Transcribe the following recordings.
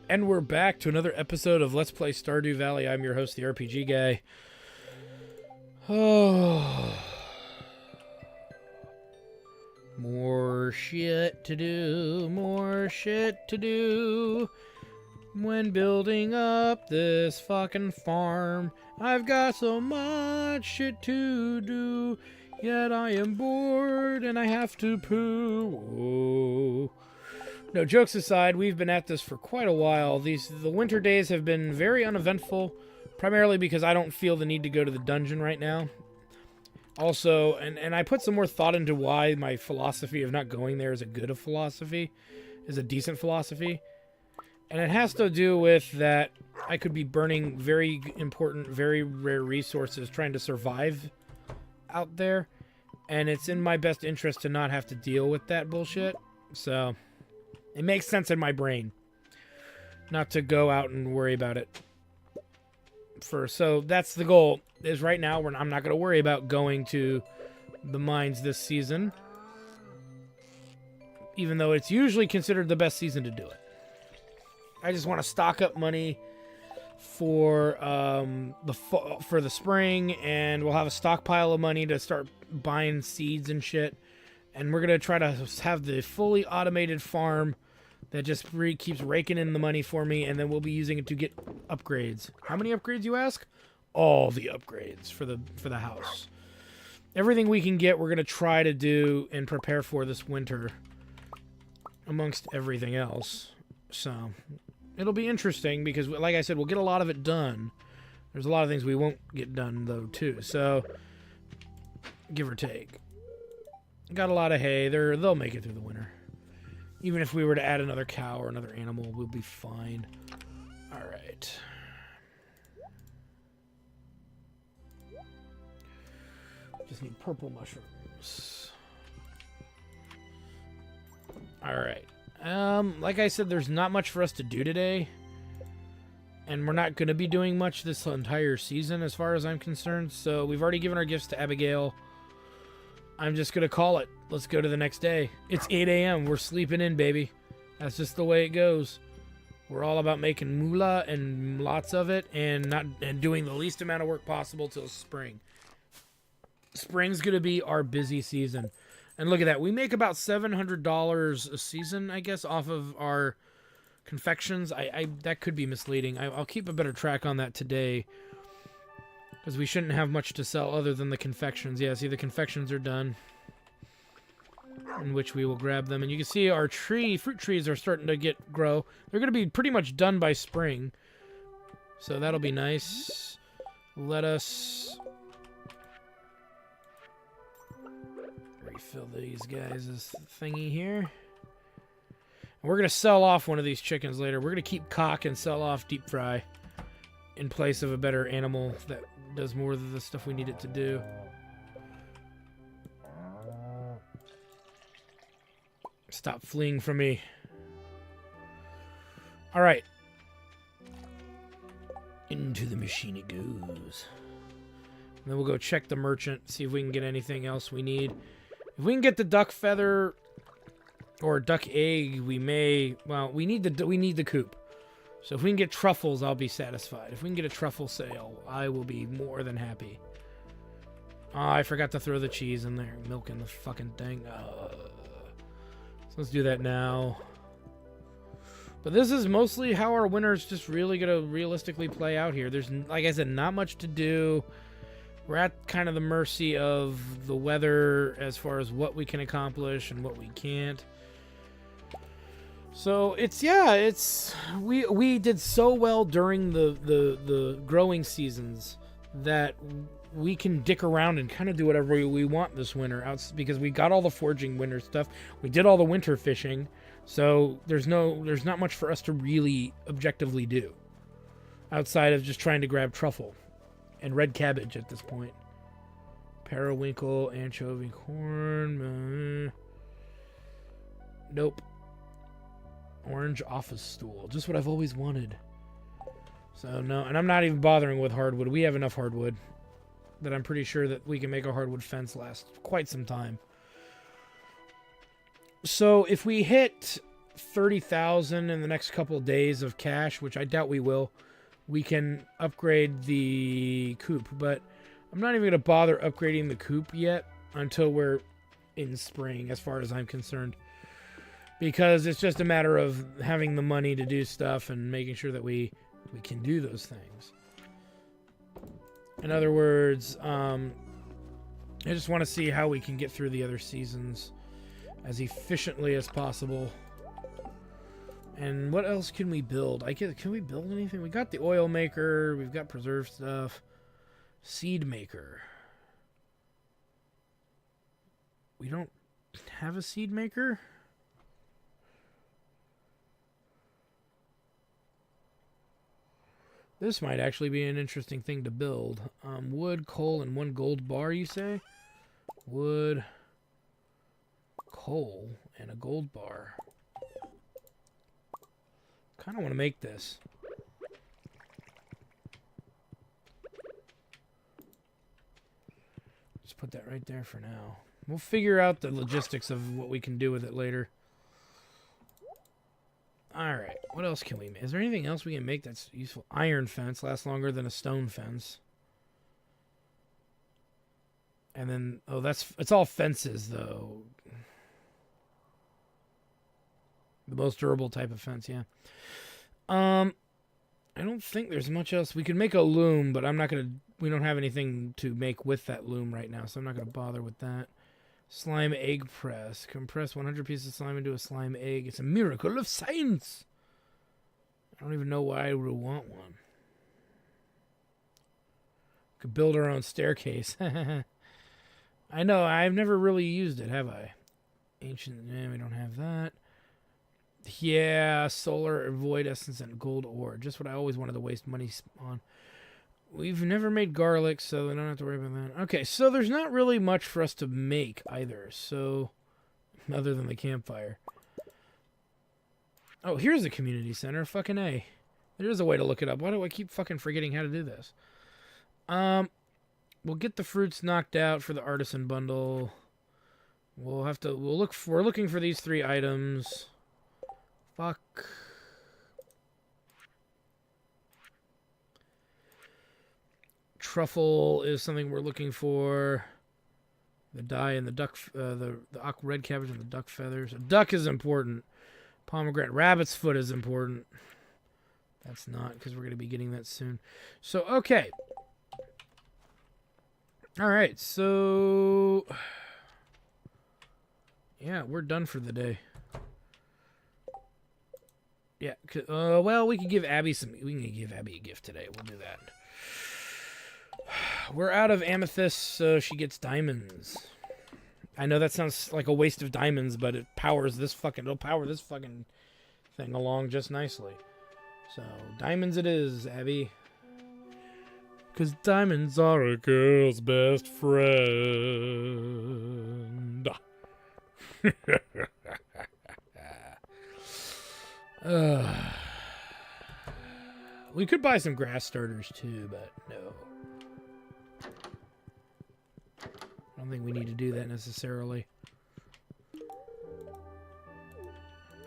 And we're back to another episode of Let's Play Stardew Valley. I'm your host, the RPG Guy. Oh. More shit to do, more shit to do. When building up this fucking farm, I've got so much shit to do. Yet I am bored and I have to poo. Whoa. No, jokes aside, we've been at this for quite a while. The winter days have been very uneventful, primarily because I don't feel the need to go to the dungeon right now. Also, and I put some more thought into why my philosophy of not going there is a good philosophy, is a decent philosophy. And it has to do with that I could be burning very important, very rare resources trying to survive out there. And it's in my best interest to not have to deal with that bullshit. So it makes sense in my brain not to go out and worry about it. So that's the goal, is right now I'm not going to worry about going to the mines this season, even though it's usually considered the best season to do it. I just want to stock up money for the spring, and we'll have a stockpile of money to start buying seeds and shit. And we're going to try to have the fully automated farm that just keeps raking in the money for me, and then we'll be using it to get upgrades. How many upgrades, you ask? All the upgrades for the house. Everything we can get, we're going to try to do and prepare for this winter, amongst everything else. So it'll be interesting because, like I said, we'll get a lot of it done. There's a lot of things we won't get done, though, too. So, give or take. Got a lot of hay. They'll make it through the winter. Even if we were to add another cow or another animal, we'll be fine. All right. Just need purple mushrooms. All right. Like I said, there's not much for us to do today. And we're not going to be doing much this entire season as far as I'm concerned. So we've already given our gifts to Abigail. I'm just going to call it. Let's go to the next day. It's 8 a.m. We're sleeping in, baby. That's just the way it goes. We're all about making moolah and lots of it and doing the least amount of work possible till spring. Spring's going to be our busy season. And look at that. We make about $700 a season, I guess, off of our confections. That could be misleading. I'll keep a better track on that today, because we shouldn't have much to sell other than the confections. Yeah, see, the confections are done, in which we will grab them. And you can see our fruit trees are starting to grow. They're going to be pretty much done by spring. So that'll be nice. Let us refill these guys' thingy here. And we're going to sell off one of these chickens later. We're going to keep cock and sell off deep fry in place of a better animal that does more of the stuff we need it to do. Stop fleeing from me. All right. Into the machine it goes. And then we'll go check the merchant, see if we can get anything else we need. If we can get the duck feather or duck egg, we may. Well, we need the coop. So if we can get truffles, I'll be satisfied. If we can get a truffle sale, I will be more than happy. Oh, I forgot to throw the cheese in there. Milking the fucking thing. So let's do that now. But this is mostly how our winter is just really going to realistically play out here. There's, like I said, not much to do. We're at kind of the mercy of the weather as far as what we can accomplish and what we can't. So we did so well during the growing seasons that we can dick around and kind of do whatever we want this winter because we got all the foraging winter stuff. We did all the winter fishing. So there's not much for us to really objectively do outside of just trying to grab truffle and red cabbage at this point. Periwinkle, anchovy, corn. Nope. Orange office stool. Just what I've always wanted. So, no. And I'm not even bothering with hardwood. We have enough hardwood that I'm pretty sure that we can make a hardwood fence last quite some time. So, if we hit 30,000 in the next couple of days of cash, which I doubt we will, we can upgrade the coop. But I'm not even going to bother upgrading the coop yet until we're in spring, as far as I'm concerned. Because it's just a matter of having the money to do stuff and making sure that we can do those things. In other words, I just want to see how we can get through the other seasons as efficiently as possible. And what else can we build? Can we build anything? We got the oil maker. We've got preserved stuff. Seed maker. We don't have a seed maker? This might actually be an interesting thing to build. Wood, coal, and 1 gold bar, you say? Wood, coal, and a gold bar. Kind of want to make this. Just put that right there for now. We'll figure out the logistics of what we can do with it later. Alright, what else can we make? Is there anything else we can make that's useful? Iron fence lasts longer than a stone fence. And then, oh, it's all fences, though. The most durable type of fence, yeah. I don't think there's much else. We could make a loom, but we don't have anything to make with that loom right now, so I'm not going to bother with that. Slime egg press. Compress 100 pieces of slime into a slime egg. It's a miracle of science. I don't even know why I would want one. Could build our own staircase. I know. I've never really used it, have I? Ancient. We don't have that. Yeah, solar, void essence, and gold ore. Just what I always wanted to waste money on. We've never made garlic, so we don't have to worry about that. Okay, so there's not really much for us to make either, so... Other than the campfire. Oh, here's a community center. Fucking A. There's a way to look it up. Why do I keep fucking forgetting how to do this? We'll get the fruits knocked out for the artisan bundle. We're looking for these 3 items. Fuck... Truffle is something we're looking for. The dye and the duck, the red cabbage and the duck feathers. A duck is important. Pomegranate, rabbit's foot is important. That's not, because we're going to be getting that soon. So, okay. All right, so... Yeah, we're done for the day. Yeah, well, we can give Abby we can give Abby a gift today. We'll do that. We're out of amethyst, so she gets diamonds. I know that sounds like a waste of diamonds, but it'll power this fucking thing along just nicely. So, diamonds it is, Abby. Because diamonds are a girl's best friend. We could buy some grass starters too, but no. I don't think we need to do that necessarily.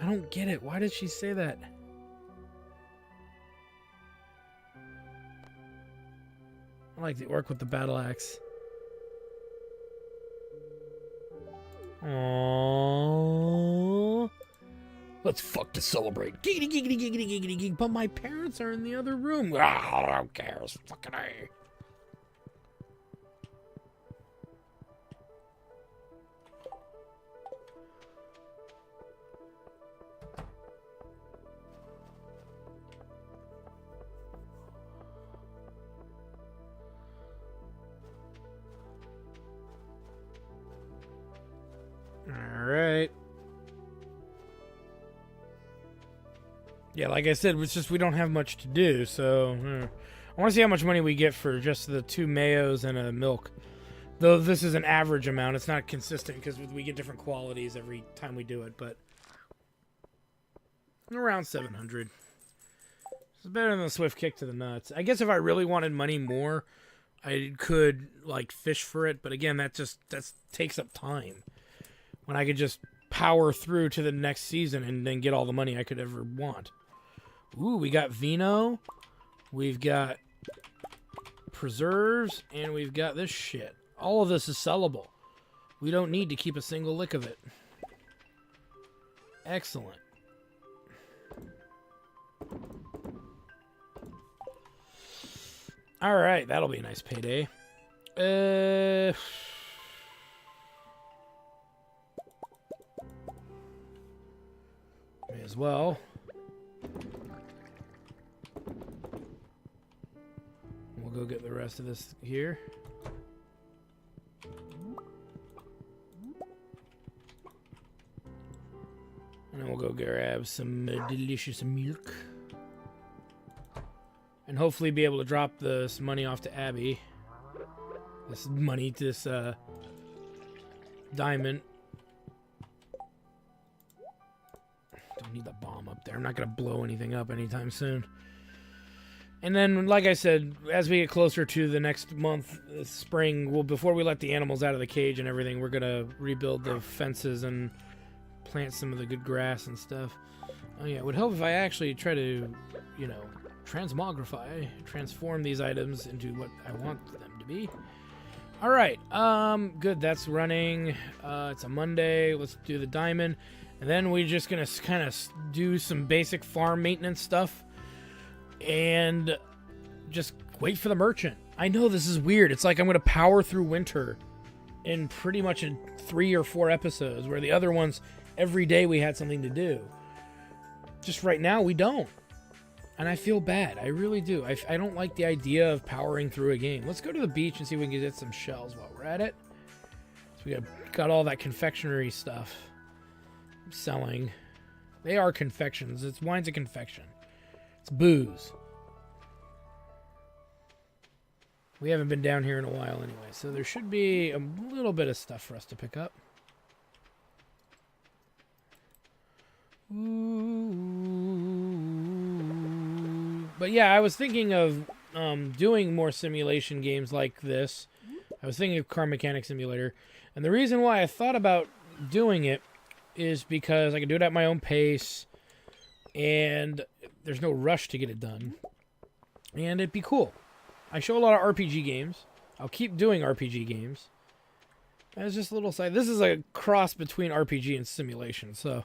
I don't get it. Why did she say that? I like the orc with the battle axe. Aww. Let's fuck to celebrate. Giggity, giggity, giggity, giggity, giggity. But my parents are in the other room. Ah, who cares? Fucking A. Alright. Yeah, like I said, it's just we don't have much to do, so... I want to see how much money we get for just the 2 mayos and a milk. Though this is an average amount, it's not consistent because we get different qualities every time we do it, but... Around 700. It's better than a swift kick to the nuts. I guess if I really wanted money more, I could, like, fish for it, but again, that takes up time. When I could just power through to the next season and then get all the money I could ever want. Ooh, we got vino. We've got preserves, and we've got this shit. All of this is sellable. We don't need to keep a single lick of it. Excellent. All right, that'll be a nice payday. May as well. We'll go get the rest of this here. And then we'll go grab some delicious milk. And hopefully be able to drop this money off to Abby. This money, this diamond. Don't need the bomb up there. I'm not going to blow anything up anytime soon. And then, like I said, as we get closer to the next month, spring, well, before we let the animals out of the cage and everything, we're going to rebuild the fences and plant some of the good grass and stuff. Oh yeah, it would help if I actually try to, you know, transform these items into what I want them to be. All right, good, that's running. It's a Monday. Let's do the diamond. And then we're just going to kind of do some basic farm maintenance stuff and just wait for the merchant. I know this is weird. It's like I'm going to power through winter in pretty much in 3 or 4 episodes, where the other ones, every day we had something to do. Just right now, we don't. And I feel bad. I really do. I don't like the idea of powering through a game. Let's go to the beach and see if we can get some shells while we're at it. So we got all that confectionery stuff selling. They are confections. It's wine's a confection. It's booze. We haven't been down here in a while anyway, so there should be a little bit of stuff for us to pick up. But yeah, I was thinking of doing more simulation games like this. I was thinking of Car Mechanic Simulator. And the reason why I thought about doing it is because I can do it at my own pace. And there's no rush to get it done. And it'd be cool. I show a lot of RPG games. I'll keep doing RPG games. And it's just a little side. This is a cross between RPG and simulation. So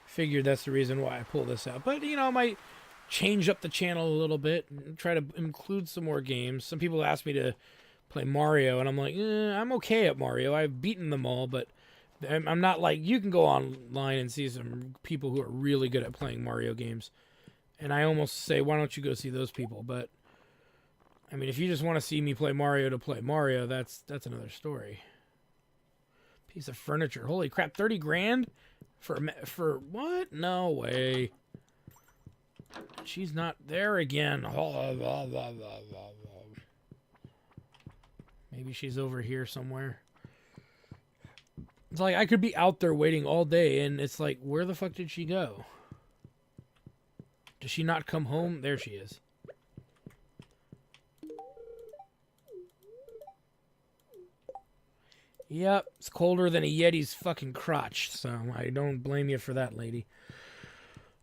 figured that's the reason why I pull this out. But, you know, I might change up the channel a little bit and try to include some more games. Some people ask me to play Mario, and I'm like, I'm okay at Mario. I've beaten them all, but I'm not like, you can go online and see some people who are really good at playing Mario games. And I almost say, why don't you go see those people? But, I mean, if you just want to see me play Mario to play Mario, that's another story. Piece of furniture. Holy crap, 30 grand? For what? No way. She's not there again. Maybe she's over here somewhere. It's like I could be out there waiting all day, and it's like, where the fuck did she go? Does she not come home? There she is. Yep, it's colder than a Yeti's fucking crotch, so I don't blame you for that, lady.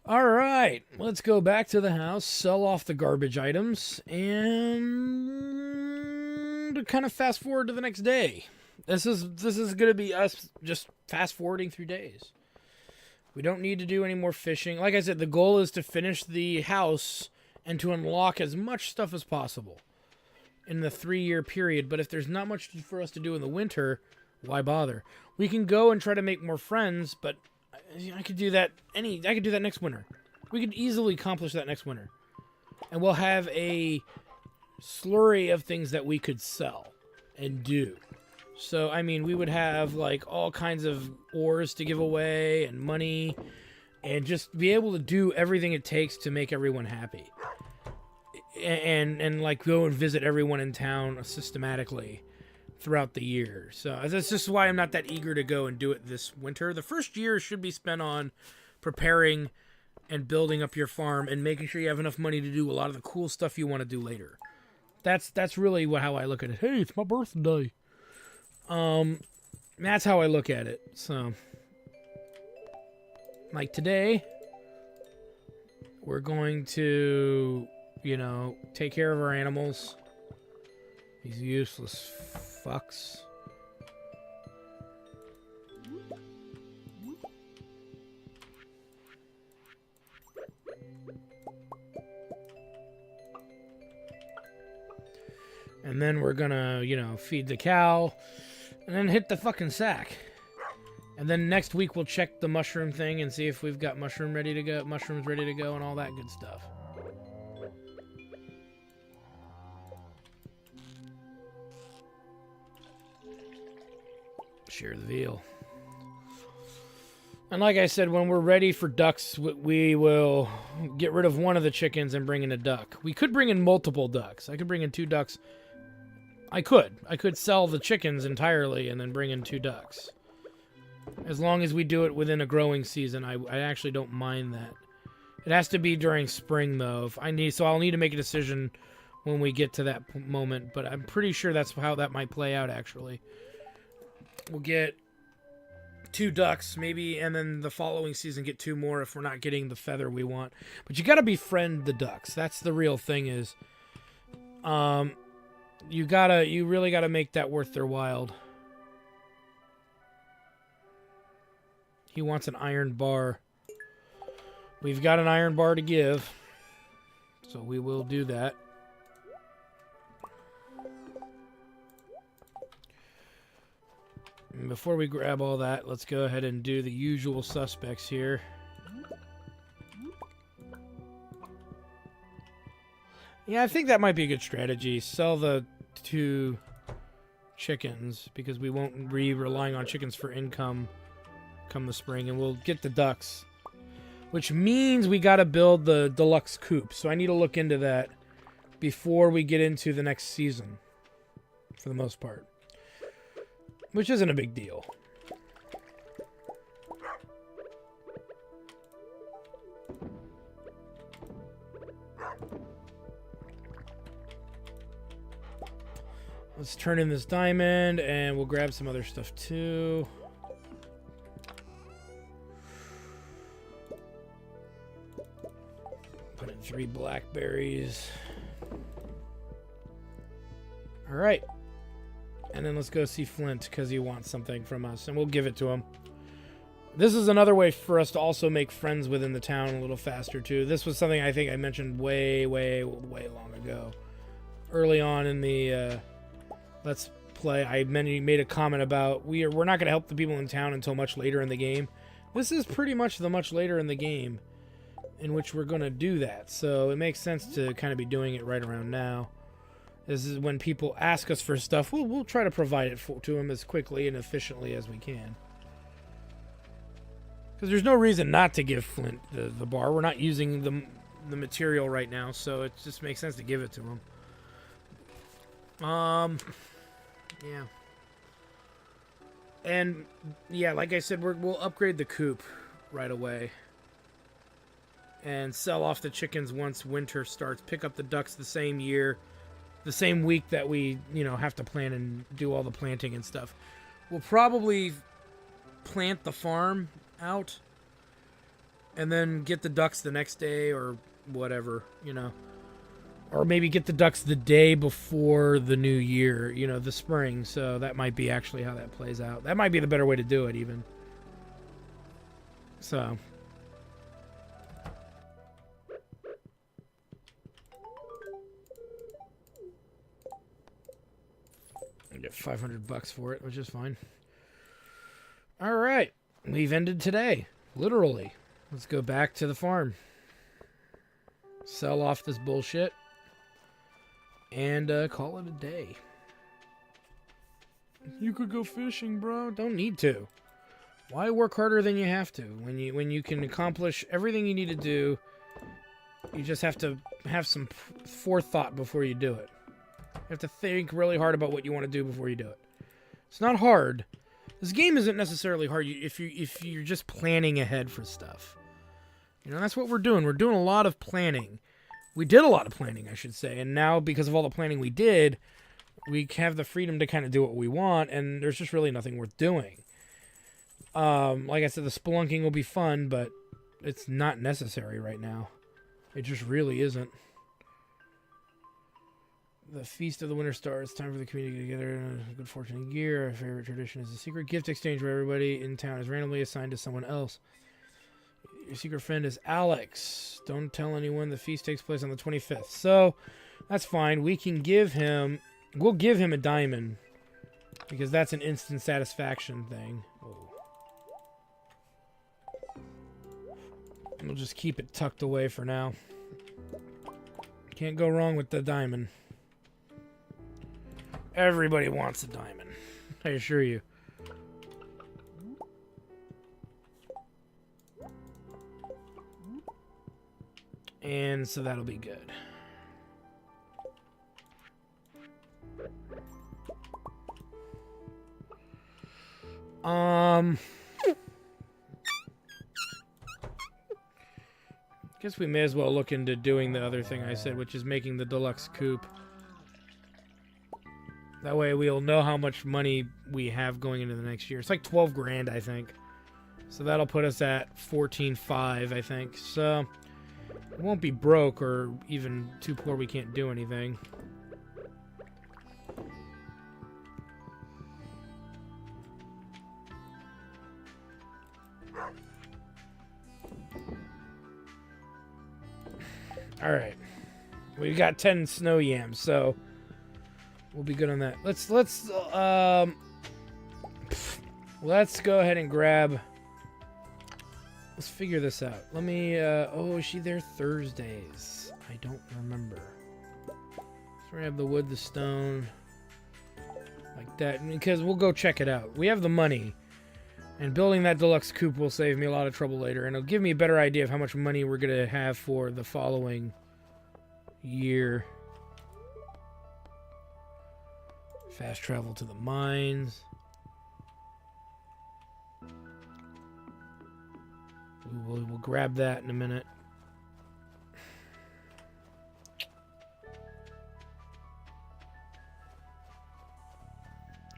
Alright, let's go back to the house, sell off the garbage items, and kind of fast forward to the next day. This is going to be us just fast forwarding through days. We don't need to do any more fishing. Like I said, the goal is to finish the house and to unlock as much stuff as possible in the 3-year period. But if there's not much for us to do in the winter, why bother? We can go and try to make more friends, but I could do that next winter. We could easily accomplish that next winter. And we'll have a slurry of things that we could sell and do. So, I mean, we would have, like, all kinds of ores to give away and money and just be able to do everything it takes to make everyone happy. And like, go and visit everyone in town systematically throughout the year. So, that's just why I'm not that eager to go and do it this winter. The first year should be spent on preparing and building up your farm and making sure you have enough money to do a lot of the cool stuff you want to do later. That's really how I look at it. Hey, it's my birthday. That's how I look at it. So Like today, we're going to, you know, take care of our animals. These useless fucks. And then we're gonna, you know, feed the cow, and then hit the fucking sack. And then next week we'll check the mushroom thing and see if we've got mushrooms ready to go, and all that good stuff. Share the veal. And like I said, when we're ready for ducks, we will get rid of one of the chickens and bring in a duck. We could bring in multiple ducks. I could bring in 2 ducks. I could sell the chickens entirely and then bring in 2 ducks. As long as we do it within a growing season, I actually don't mind that. It has to be during spring, though. So I'll need to make a decision when we get to that moment, but I'm pretty sure that's how that might play out, actually. We'll get 2 ducks, maybe, and then the following season get 2 more if we're not getting the feather we want. But you gotta befriend the ducks. That's the real thing is, you really gotta make that worth their while. He wants an iron bar. We've got an iron bar to give, so we will do that. And before we grab all that, let's go ahead and do the usual suspects here. Yeah, I think that might be a good strategy. Sell the 2 chickens, because we won't be relying on chickens for income come the spring, and we'll get the ducks. Which means we gotta build the deluxe coop, so I need to look into that before we get into the next season, for the most part. Which isn't a big deal. Let's turn in this diamond, and we'll grab some other stuff too. Put in 3 blackberries. All right. And then let's go see Flint, because he wants something from us, and we'll give it to him. This is another way for us to also make friends within the town a little faster, too. This was something I think I mentioned way long ago. Early on in the Let's Play, I made a comment about we're not going to help the people in town until much later in the game. This is pretty much the much later in the game in which we're going to do that, so it makes sense to kind of be doing it right around now. This is when people ask us for stuff, we'll try to provide it to them as quickly and efficiently as we can. Because there's no reason not to give Flint the bar. We're not using the material right now, so it just makes sense to give it to him. Yeah. And, yeah, like I said, we'll upgrade the coop right away. And sell off the chickens once winter starts. Pick up the ducks the same year. The same week that we, you know, have to plant and do all the planting and stuff. We'll probably plant the farm out and then get the ducks the next day or whatever, you know. Or maybe get the ducks the day before the new year, you know, the spring. So that might be actually how that plays out. That might be the better way to do it, even. So... I get $500 for it, which is fine. All right, we've ended today, literally. Let's go back to the farm. Sell off this bullshit. And call it a day. You could go fishing, bro. Don't need to. Why work harder than you have to? When you can accomplish everything you need to do, you just have to have some forethought before you do it. You have to think really hard about what you want to do before you do it. It's not hard. This game isn't necessarily hard if you're just planning ahead for stuff. You know, that's what we're doing. We're doing a lot of planning. We did a lot of planning, I should say. And now, because of all the planning we did, we have the freedom to kind of do what we want, and there's just really nothing worth doing. Like I said, the spelunking will be fun, but it's not necessary right now. It just really isn't. The Feast of the Winter Star. It's time for the community to get together. Good fortune and gear. Our favorite tradition is a secret gift exchange where everybody in town is randomly assigned to someone else. Your secret friend is Alex. Don't tell anyone. The feast takes place on the 25th. So, that's fine. We can give him... We'll give him a diamond. Because that's an instant satisfaction thing. Whoa. We'll just keep it tucked away for now. Can't go wrong with the diamond. Everybody wants a diamond. I assure you. And so that'll be good. Guess we may as well look into doing the other thing I said, which is making the deluxe coupe. That way we'll know how much money we have going into the next year. It's like 12 grand, I think. So that'll put us at 14.5, I think. So we won't be broke or even too poor we can't do anything. Alright. We've got 10 snow yams, so we'll be good on that. Let's go ahead and grab... Let's figure this out. Let me, oh, is she there Thursdays? I don't remember. So we're gonna have the wood, the stone, like that, because we'll go check it out. We have the money, and building that deluxe coupe will save me a lot of trouble later, and it'll give me a better idea of how much money we're gonna have for the following year. Fast travel to the mines. We'll grab that in a minute.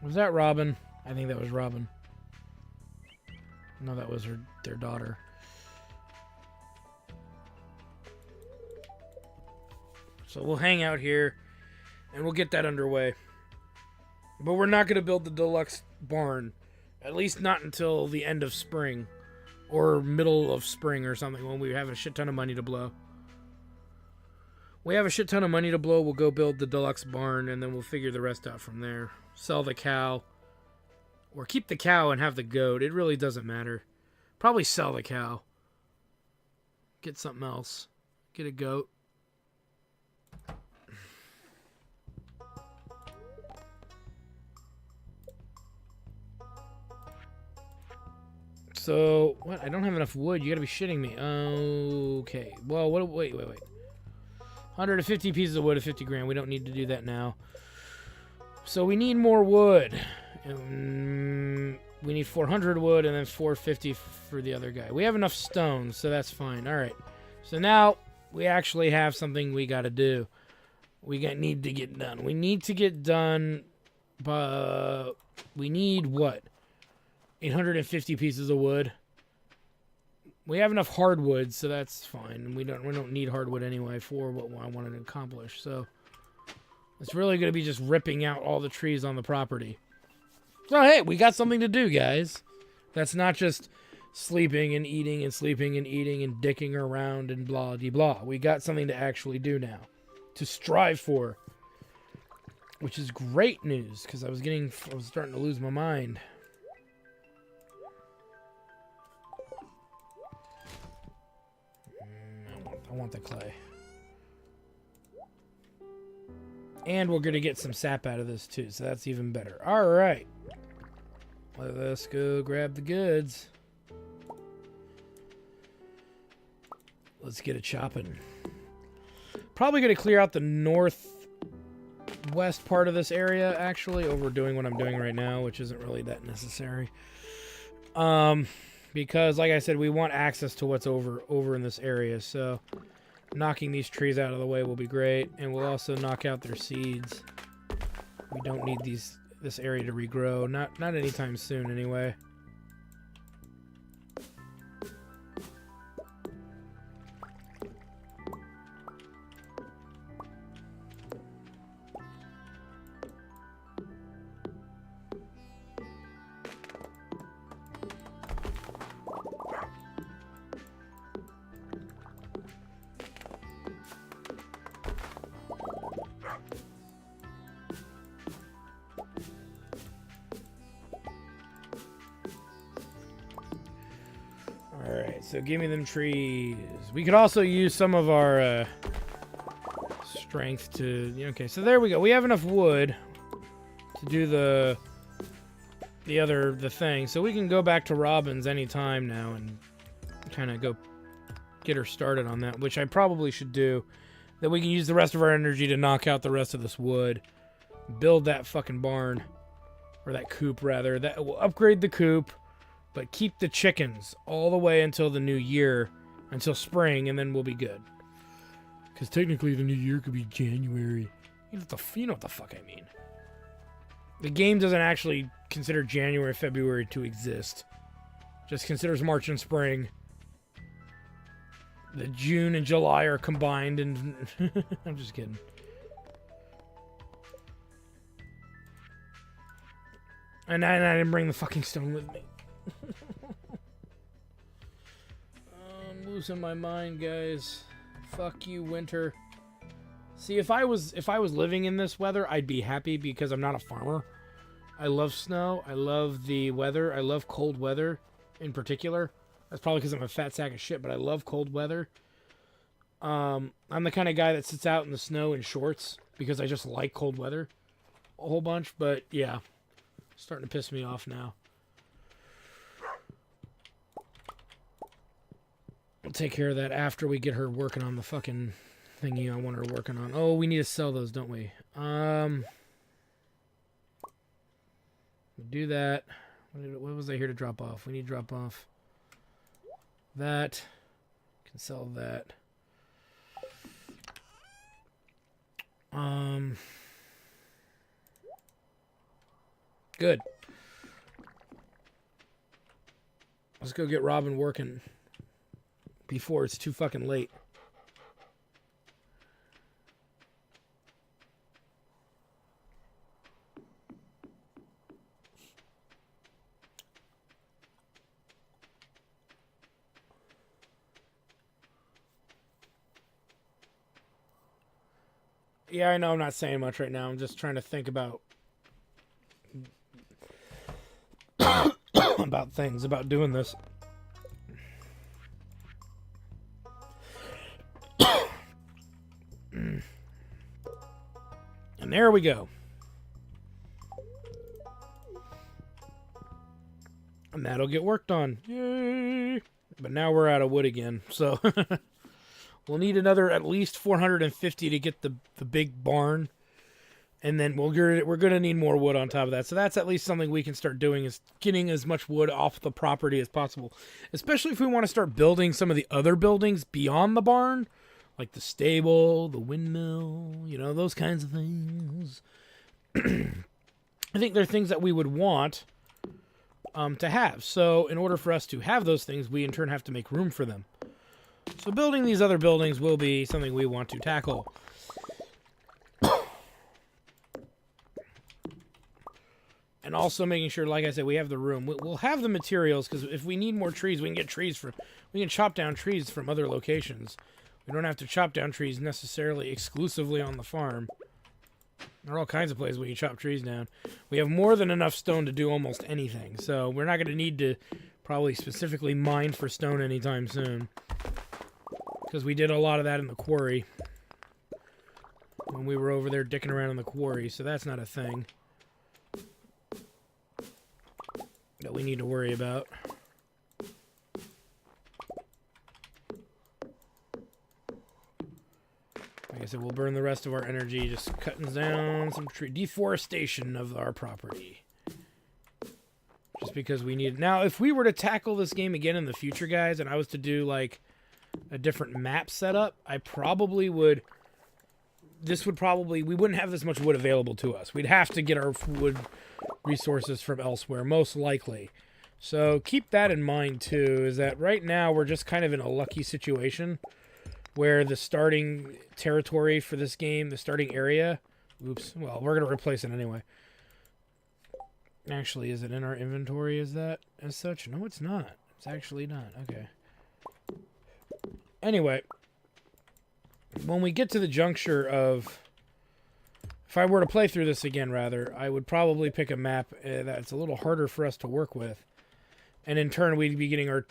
Was that Robin? I think that was Robin. No, that was their daughter. So we'll hang out here and we'll get that underway. But we're not going to build the deluxe barn. At least not until the end of spring. Or middle of spring or something when we have a shit ton of money to blow. We have a shit ton of money to blow, we'll go build the deluxe barn and then we'll figure the rest out from there. Sell the cow. Or keep the cow and have the goat. It really doesn't matter. Probably sell the cow. Get something else. Get a goat. So, what? I don't have enough wood. You gotta be shitting me. Okay. Well, what? Wait. 150 pieces of wood at 50 grand. We don't need to do that now. So we need more wood. We need 400 wood and then 450 for the other guy. We have enough stone, so that's fine. All right. So now we actually have something we gotta do. Need to get done. We need to get done, but we need what? 850 pieces of wood. We have enough hardwood, so that's fine. We don't need hardwood anyway for what I wanted to accomplish. So it's really going to be just ripping out all the trees on the property. So hey, we got something to do, guys. That's not just sleeping and eating and sleeping and eating and dicking around and blah de blah. We got something to actually do now, to strive for, which is great news because I was starting to lose my mind. I want the clay. And we're going to get some sap out of this too, so that's even better. Alright. Let's go grab the goods. Let's get it chopping. Probably going to clear out the northwest part of this area, actually, over doing what I'm doing right now, which isn't really that necessary. Because, like I said, we want access to what's over in this area, so knocking these trees out of the way will be great, and we'll also knock out their seeds. We don't need this area to regrow, not anytime soon, anyway. So give me them trees. We could also use some of our strength to... Okay, so there we go. We have enough wood to do the thing. So we can go back to Robin's anytime now and kind of go get her started on that, which I probably should do. Then we can use the rest of our energy to knock out the rest of this wood. Build that fucking barn. Or that coop, rather. That will upgrade the coop, but keep the chickens all the way until the new year, until spring, and then we'll be good. Because technically the new year could be January. You know what the fuck I mean. The game doesn't actually consider January, February to exist. Just considers March and spring. The June and July are combined, and I'm just kidding. And I didn't bring the fucking stone with me. I'm losing my mind, guys. Fuck you, winter. See, if I was living in this weather, I'd be happy because I'm not a farmer. I love snow. I love the weather. I love cold weather in particular. That's probably because I'm a fat sack of shit, but I love cold weather. I'm the kind of guy that sits out in the snow in shorts because I just like cold weather a whole bunch, but yeah. Starting to piss me off now. We'll take care of that after we get her working on the fucking thingy I want her working on. Oh, we need to sell those, don't we? We do that. What was I here to drop off? We need to drop off that. Can sell that. Good. Let's go get Robin working before it's too fucking late. Yeah, I know I'm not saying much right now. I'm just trying to think about about things, about doing this. And there we go. And that'll get worked on. Yay! But now we're out of wood again, so we'll need another at least 450 to get the big barn. And then we're going to need more wood on top of that. So that's at least something we can start doing, is getting as much wood off the property as possible. Especially if we want to start building some of the other buildings beyond the barn. Like the stable, the windmill, those kinds of things. I think they're things that we would want to have. So in order for us to have those things, we in turn have to make room for them. So building these other buildings will be something we want to tackle. And also making sure, like I said, we have the room. We'll have the materials, because if we need more trees, we can chop down trees from other locations. We don't have to chop down trees necessarily exclusively on the farm. There are all kinds of places we can chop trees down. We have more than enough stone to do almost anything, so we're not going to need to probably specifically mine for stone anytime soon. Because we did a lot of that in the quarry when we were over there dicking around in the quarry, so that's not a thing that we need to worry about. Like I said, we'll burn the rest of our energy just cutting down some tree deforestation of our property. Just because we need... Now, if we were to tackle this game again in the future, guys, and I was to do, like, a different map setup, I probably would... we wouldn't have this much wood available to us. We'd have to get our wood resources from elsewhere, most likely. So keep that in mind, too, is that right now we're just kind of in a lucky situation where the starting territory for this game, the starting area... Oops. Well, we're going to replace it anyway. Actually, is it in our inventory as such? No, it's not. It's actually not. Okay. Anyway, when we get to the juncture of... If I were to play through this again, rather, I would probably pick a map that's a little harder for us to work with. And in turn, we'd be getting our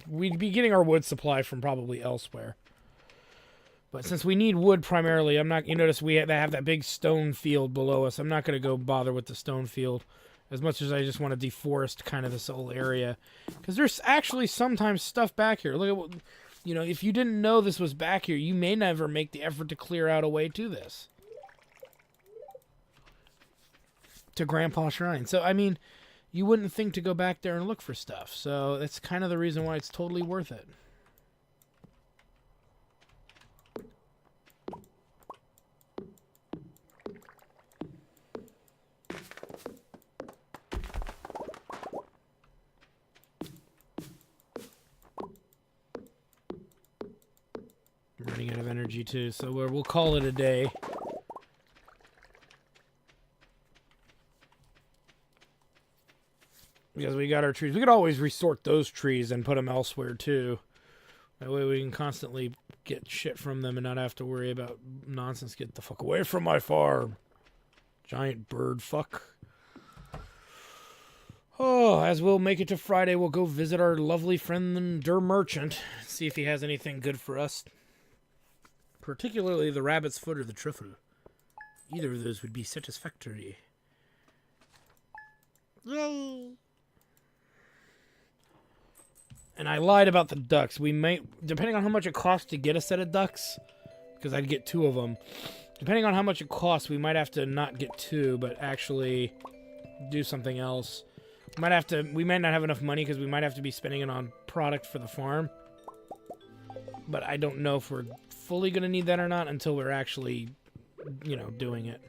we'd be getting our wood supply from probably elsewhere. But since we need wood primarily, I'm not. You notice they have that big stone field below us. I'm not going to go bother with the stone field, as much as I just want to deforest kind of this whole area, because there's actually sometimes stuff back here. Look at what, if you didn't know this was back here, you may never make the effort to clear out a way to this, to Grandpa Shrine. So I mean, you wouldn't think to go back there and look for stuff. So that's kind of the reason why it's totally worth it. I'm running out of energy too, so we'll call it a day. Because we got our trees. We could always resort those trees and put them elsewhere, too. That way we can constantly get shit from them and not have to worry about nonsense. Get the fuck away from my farm. Giant bird fuck. Oh, as we'll make it to Friday, we'll go visit our lovely friend, Der Merchant. See if he has anything good for us. Particularly the rabbit's foot or the truffle. Either of those would be satisfactory. Yay! And I lied about the ducks. We might, depending on how much it costs to get a set of ducks, because I'd get 2 of them. Depending on how much it costs, we might have to not get 2, but actually do something else. We might not have enough money because we might have to be spending it on product for the farm. But I don't know if we're fully going to need that or not until we're actually, doing it.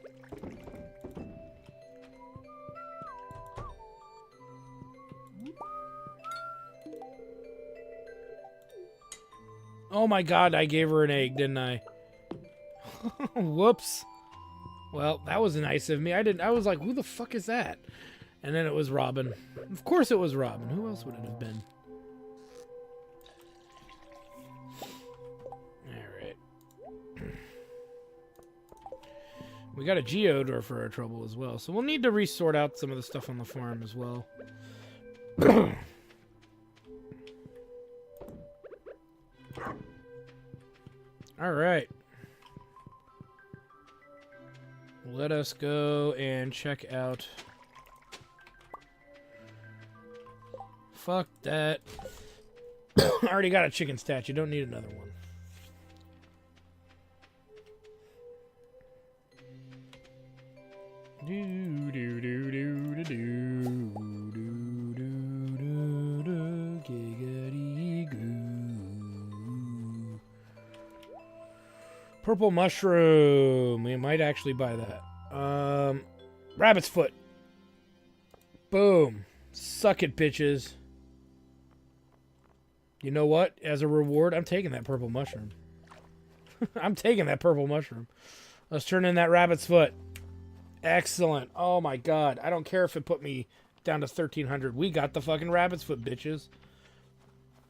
Oh my god, I gave her an egg, didn't I? Whoops. Well, that was nice of me. I was like, who the fuck is that? And then it was Robin. Of course it was Robin. Who else would it have been? Alright. We got a geoder for our trouble as well. So we'll need to resort out some of the stuff on the farm as well. Alright. Let us go and check out... Fuck that. I already got a chicken statue. Don't need another one. Do do do do do do do do do giggity goo. Purple mushroom. We might actually buy that. Rabbit's foot. Boom. Suck it, bitches. You know what? As a reward, I'm taking that purple mushroom. I'm taking that purple mushroom. Let's turn in that rabbit's foot. Excellent. Oh my god. I don't care if it put me down to 1300. We got the fucking rabbit's foot, bitches.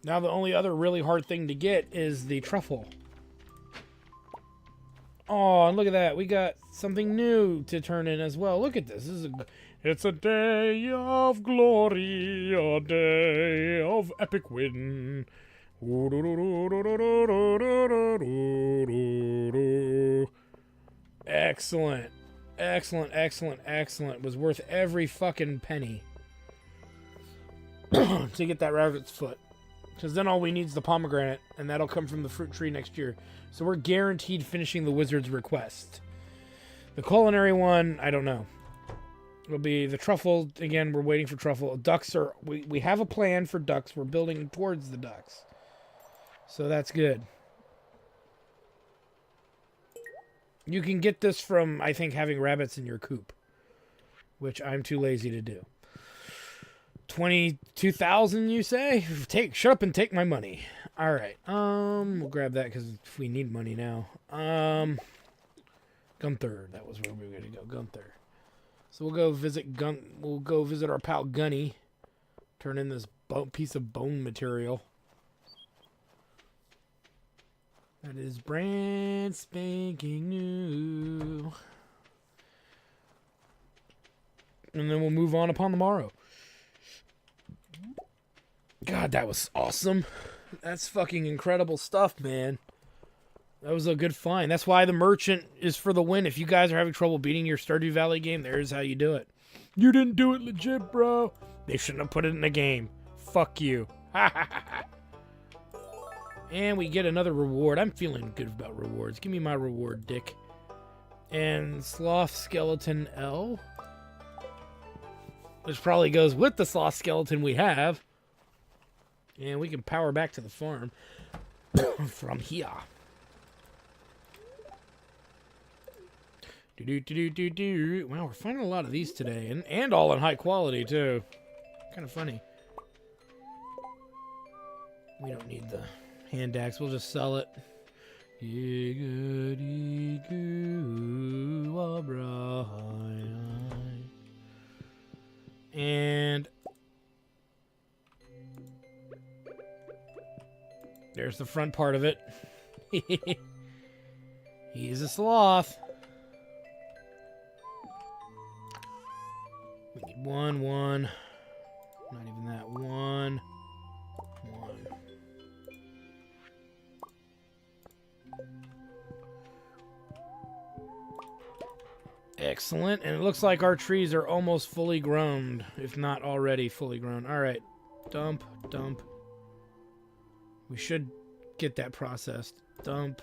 Now the only other really hard thing to get is the truffle. Oh, and look at that. We got something new to turn in as well. Look at this. It's a day of glory, a day of epic win. Excellent. Excellent, excellent, excellent. Was worth every fucking penny to get that rabbit's foot. Because then all we need is the pomegranate, and that'll come from the fruit tree next year. So we're guaranteed finishing the wizard's request. The culinary one, I don't know. It'll be the truffle. Again, we're waiting for truffle. Ducks are... We have a plan for ducks. We're building towards the ducks. So that's good. You can get this from, I think, having rabbits in your coop. Which I'm too lazy to do. 22,000, you say? Shut up and take my money. Alright. We'll grab that because we need money now. Gunther. That was where we were going to go. Gunther. So we'll go visit our pal Gunny. Turn in this piece of bone material. That is brand spanking new. And then we'll move on upon the morrow. God, that was awesome. That's fucking incredible stuff, man. That was a good find. That's why the merchant is for the win. If you guys are having trouble beating your Stardew Valley game, there's how you do it. You didn't do it legit, bro. They shouldn't have put it in the game. Fuck you. And we get another reward. I'm feeling good about rewards. Give me my reward, dick. And Sloth Skeleton L. Which probably goes with the Sloth Skeleton we have. And we can power back to the farm from here. Wow, we're finding a lot of these today. And all in high quality, too. Kind of funny. We don't need the hand axe. We'll just sell it. And there's the front part of it. He's a sloth. We need one. Not even that. One. Excellent. And it looks like our trees are almost fully grown, if not already fully grown. All right. Dump. We should get that processed. Dump.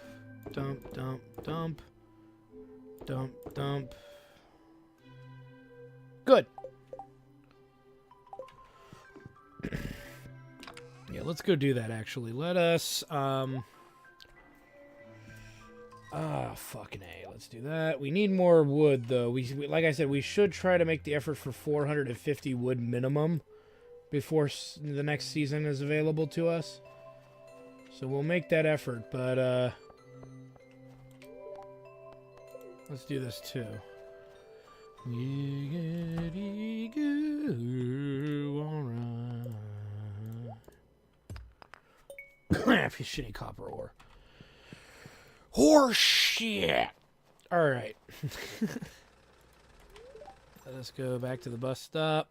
Good. Yeah, let's go do that, actually. Let us, fucking A. Let's do that. We need more wood, though. We like I said, we should try to make the effort for 450 wood minimum before the next season is available to us. So we'll make that effort, but, let's do this, too. Alright. Shitty copper ore. Horse shit! Alright. Let us go back to the bus stop.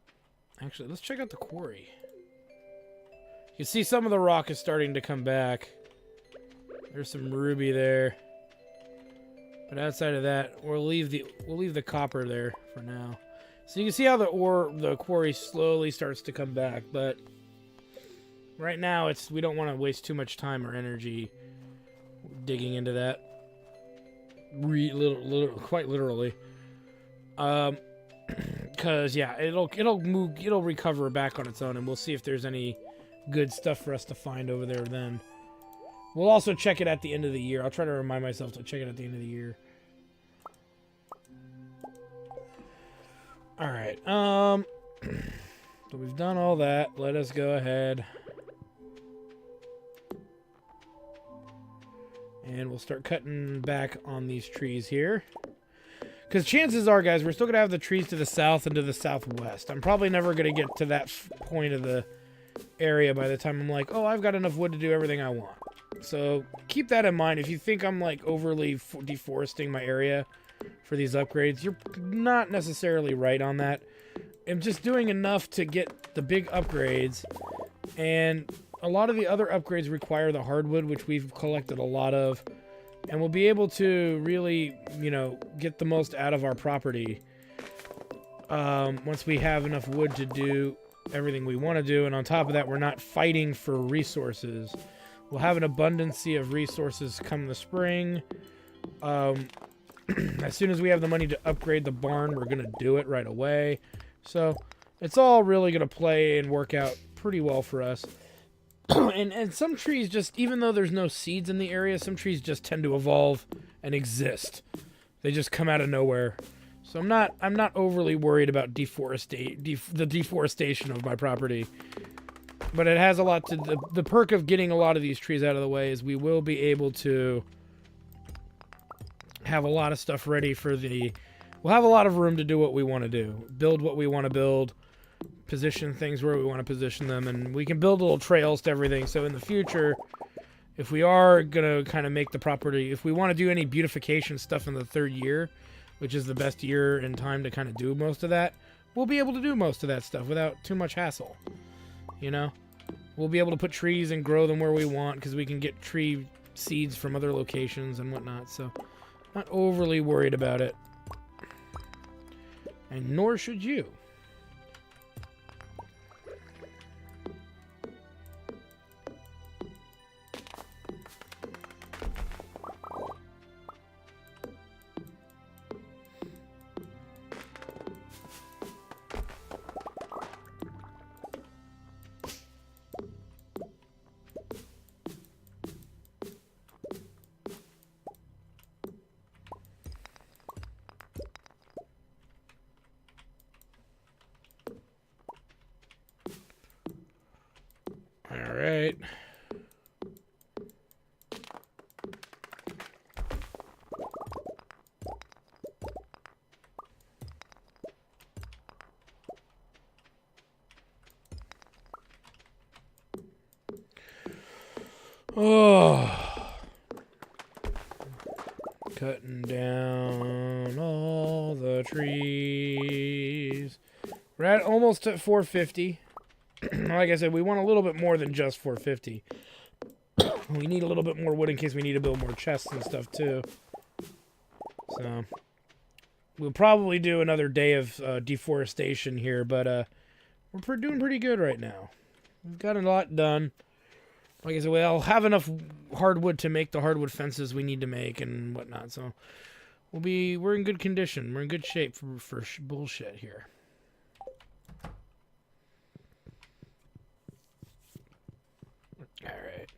Actually, let's check out the quarry. You can see some of the rock is starting to come back. There's some ruby there. But outside of that, we'll leave the copper there for now. So you can see how the quarry slowly starts to come back, but right now we don't want to waste too much time or energy digging into that. Quite literally. Cause yeah, it'll recover back on its own, and we'll see if there's any good stuff for us to find over there then. We'll also check it at the end of the year. I'll try to remind myself to check it at the end of the year. Alright, so we've done all that. Let us go ahead. And we'll start cutting back on these trees here. Because chances are, guys, we're still going to have the trees to the south and to the southwest. I'm probably never going to get to that point of the area by the time I'm like, oh, I've got enough wood to do everything I want. So keep that in mind. If you think I'm like overly deforesting my area for these upgrades, you're not necessarily right on that. I'm just doing enough to get the big upgrades, and a lot of the other upgrades require the hardwood, which we've collected a lot of, and we'll be able to really, get the most out of our property once we have enough wood to do everything we want to do. And on top of that, we're not fighting for resources. We'll have an abundance of resources come the spring. As soon as we have the money to upgrade the barn, we're going to do it right away. So it's all really going to play and work out pretty well for us. and some trees just, even though there's no seeds in the area, some trees just tend to evolve and exist. They just come out of nowhere. So I'm not overly worried about the deforestation of my property. But it has a lot to the perk of getting a lot of these trees out of the way is we will be able to have a lot of stuff ready for we'll have a lot of room to do what we want to do. Build what we want to build. Position things where we want to position them. And we can build little trails to everything. So in the future, if we are going to kind of make the property, if we want to do any beautification stuff in the third year, which is the best year in time to kind of do most of that, we'll be able to do most of that stuff without too much hassle. We'll be able to put trees and grow them where we want because we can get tree seeds from other locations and whatnot. So, not overly worried about it. And nor should you. All right. Oh. Cutting down all the trees. We're at almost at 450. Like I said, we want a little bit more than just 450. We need a little bit more wood in case we need to build more chests and stuff too. So we'll probably do another day of deforestation here, but we're doing pretty good right now. We've got a lot done. Like I said, we'll have enough hardwood to make the hardwood fences we need to make and whatnot. So we're in good condition. We're in good shape for bullshit here. All right.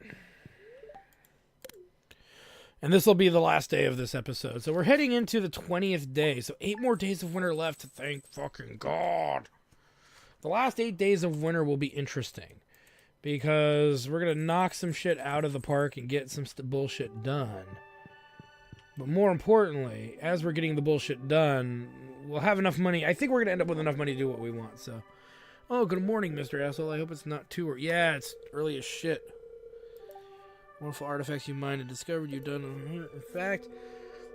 And this will be the last day of this episode. So we're heading into the 20th day. So 8 more days of winter left. Thank fucking God. The last 8 days of winter will be interesting. Because we're going to knock some shit out of the park and get some bullshit done. But more importantly, as we're getting the bullshit done, we'll have enough money. I think we're going to end up with enough money to do what we want. So, oh, good morning, Mr. Asshole. I hope it's not too early. Yeah, it's early as shit. Wonderful artifacts you mined and discovered you've done. In fact,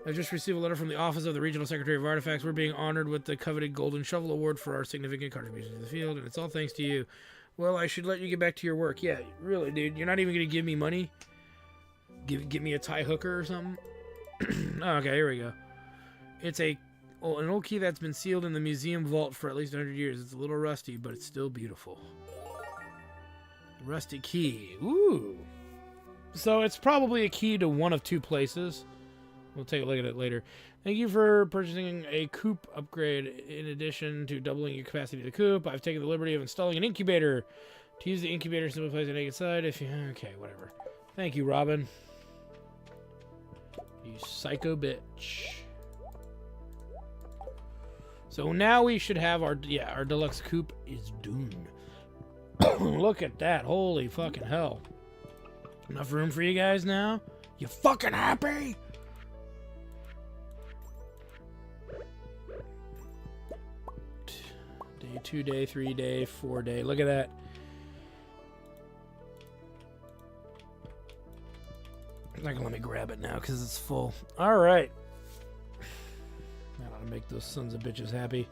I've just received a letter from the Office of the Regional Secretary of Artifacts. We're being honored with the coveted Golden Shovel Award for our significant contributions to the field, and it's all thanks to you. Well, I should let you get back to your work. Yeah, really, dude. You're not even going to give me money? Give me a tie hooker or something? Okay, here we go. It's an old key that's been sealed in the museum vault for at least 100 years. It's a little rusty, but it's still beautiful. Rusty key. Ooh. So it's probably a key to one of 2 places. We'll take a look at it later. Thank you for purchasing a coop upgrade. In addition to doubling your capacity of the coop, I've taken the liberty of installing an incubator. To use the incubator, simply place a naked side. Okay, whatever. Thank you, Robin. You psycho bitch. So now we should have our deluxe coop is done. Look at that. Holy fucking hell. Enough room for you guys now? You fucking happy? Day 2 day, 3 day, 4 day. Look at that. Not gonna let me grab it now because it's full. Alright. That ought to make those sons of bitches happy.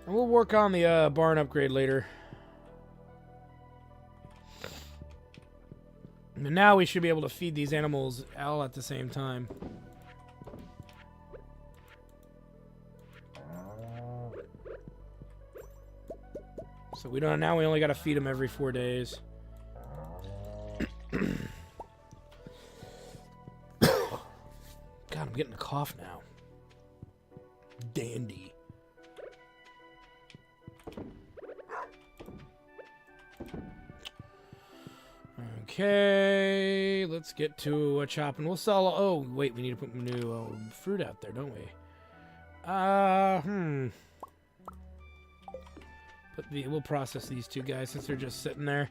And we'll work on the barn upgrade later. And now we should be able to feed these animals all at the same time. So we don't. Now we only got to feed them every 4 days. God, I'm getting a cough now. Dandy. Okay, let's get to a chopping. We'll sell. Oh, wait, we need to put new fruit out there, don't we? We'll process these 2 guys since they're just sitting there.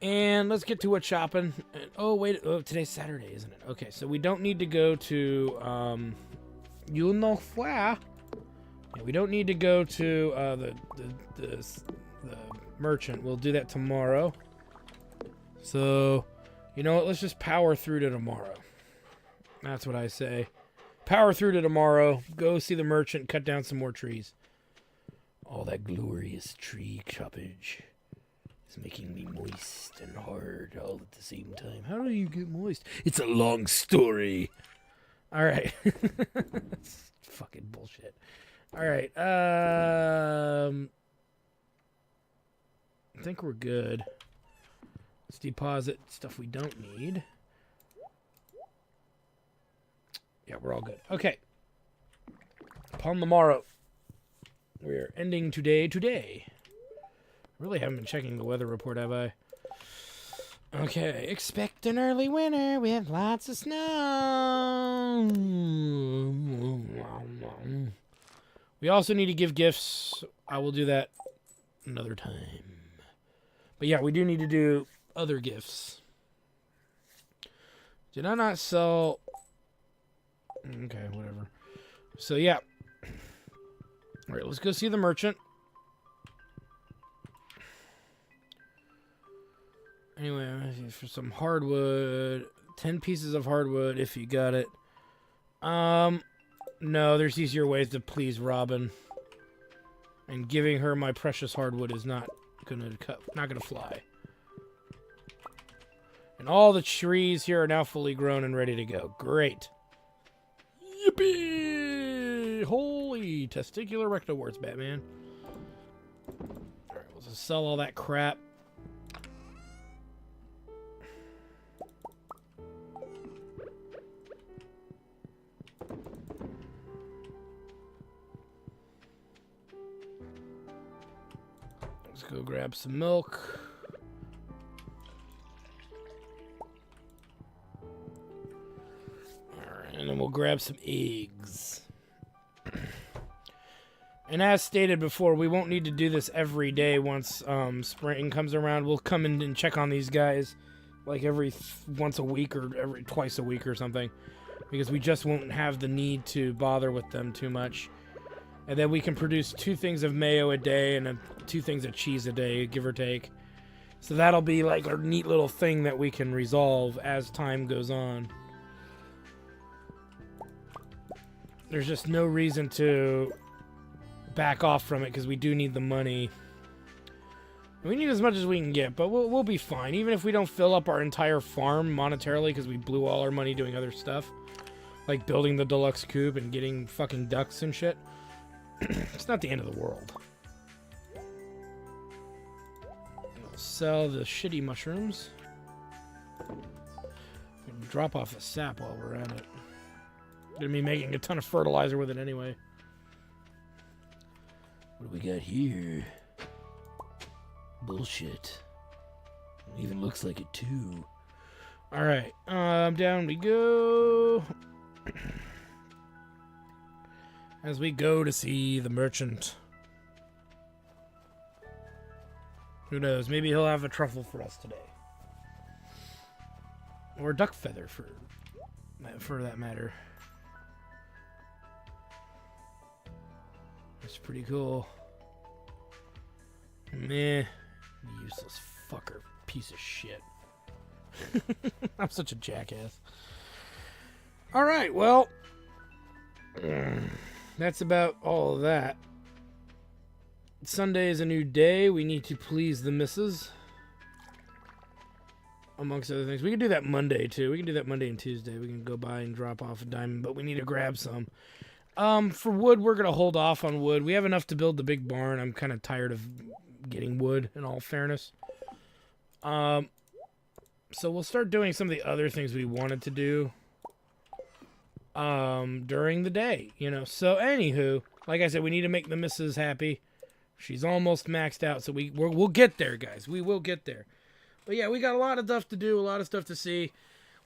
And let's get to a chopping. Oh, wait. Oh, today's Saturday, isn't it? Okay, so we don't need to go to, you know where. Yeah, we don't need to go to the merchant. We'll do that tomorrow. So, you know what? Let's just power through to tomorrow. That's what I say. Power through to tomorrow. Go see the merchant. Cut down some more trees. All that glorious tree choppage It's making me moist and hard all at the same time. How do you get moist? It's a long story. All right. That's fucking bullshit. All right. I think we're good. Let's deposit stuff we don't need. Yeah, we're all good. Okay. Upon the morrow. We're ending today. Really haven't been checking the weather report, have I? Okay. Expect an early winter with lots of snow. We also need to give gifts. I will do that another time. But yeah, we do need to do other gifts. Did I not sell... Okay, whatever. So, yeah. All right, let's go see the merchant. Anyway, for some hardwood. 10 pieces of hardwood, if you got it. No, there's easier ways to please Robin. And giving her my precious hardwood is not gonna fly. And all the trees here are now fully grown and ready to go. Great. Yippee! Holy testicular rectal warts, Batman. Alright, we'll just sell all that crap. Let's go grab some milk. And then we'll grab some eggs. And as stated before, we won't need to do this every day once spring comes around. We'll come in and check on these guys like once a week or twice a week or something. Because we just won't have the need to bother with them too much. And then we can produce 2 things of mayo a day and 2 things of cheese a day, give or take. So that'll be like a neat little thing that we can resolve as time goes on. There's just no reason to back off from it because we do need the money. We need as much as we can get, but we'll be fine. Even if we don't fill up our entire farm monetarily because we blew all our money doing other stuff. Like building the deluxe coop and getting fucking ducks and shit. It's not the end of the world. We'll sell the shitty mushrooms. We'll drop off the sap while we're at it. Gonna be making a ton of fertilizer with it anyway. What do we got here? Bullshit. It even looks like it too. Alright, down we go. As we go to see the merchant. Who knows? Maybe he'll have a truffle for us today. Or a duck feather for that matter. That's pretty cool. Meh. Useless fucker. Piece of shit. I'm such a jackass. Alright, well. That's about all of that. Sunday is a new day. We need to please the missus. Amongst other things. We can do that Monday, too. We can do that Monday and Tuesday. We can go by and drop off a diamond, but we need to grab some. For wood, we're going to hold off on wood. We have enough to build the big barn. I'm kind of tired of getting wood, in all fairness. So we'll start doing some of the other things we wanted to do during the day, you know. So, anywho, like I said, we need to make the missus happy. She's almost maxed out, so we'll get there, guys. We will get there. But yeah, we got a lot of stuff to do, a lot of stuff to see.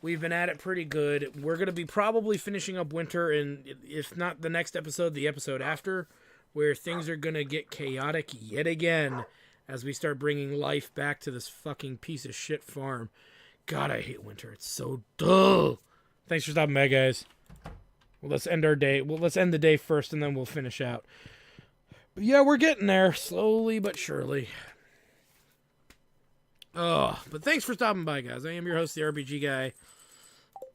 We've been at it pretty good. We're going to be probably finishing up winter, and if not the next episode, the episode after, where things are going to get chaotic yet again as we start bringing life back to this fucking piece of shit farm. God, I hate winter. It's so dull. Thanks for stopping by, guys. Well, let's end our day. Well, let's end the day first, and then we'll finish out. But yeah, we're getting there, slowly but surely. Oh, but thanks for stopping by, guys. I am your host, the RPG Guy.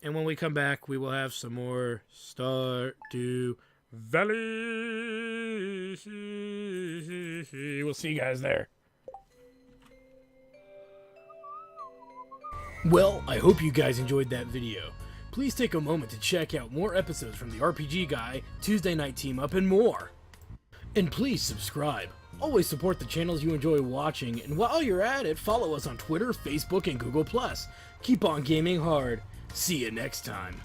And when we come back, we will have some more Stardew Valley. We'll see you guys there. Well, I hope you guys enjoyed that video. Please take a moment to check out more episodes from the RPG Guy, Tuesday Night Team Up, and more. And please subscribe. Always support the channels you enjoy watching, and while you're at it, follow us on Twitter, Facebook, and Google+. Keep on gaming hard. See you next time.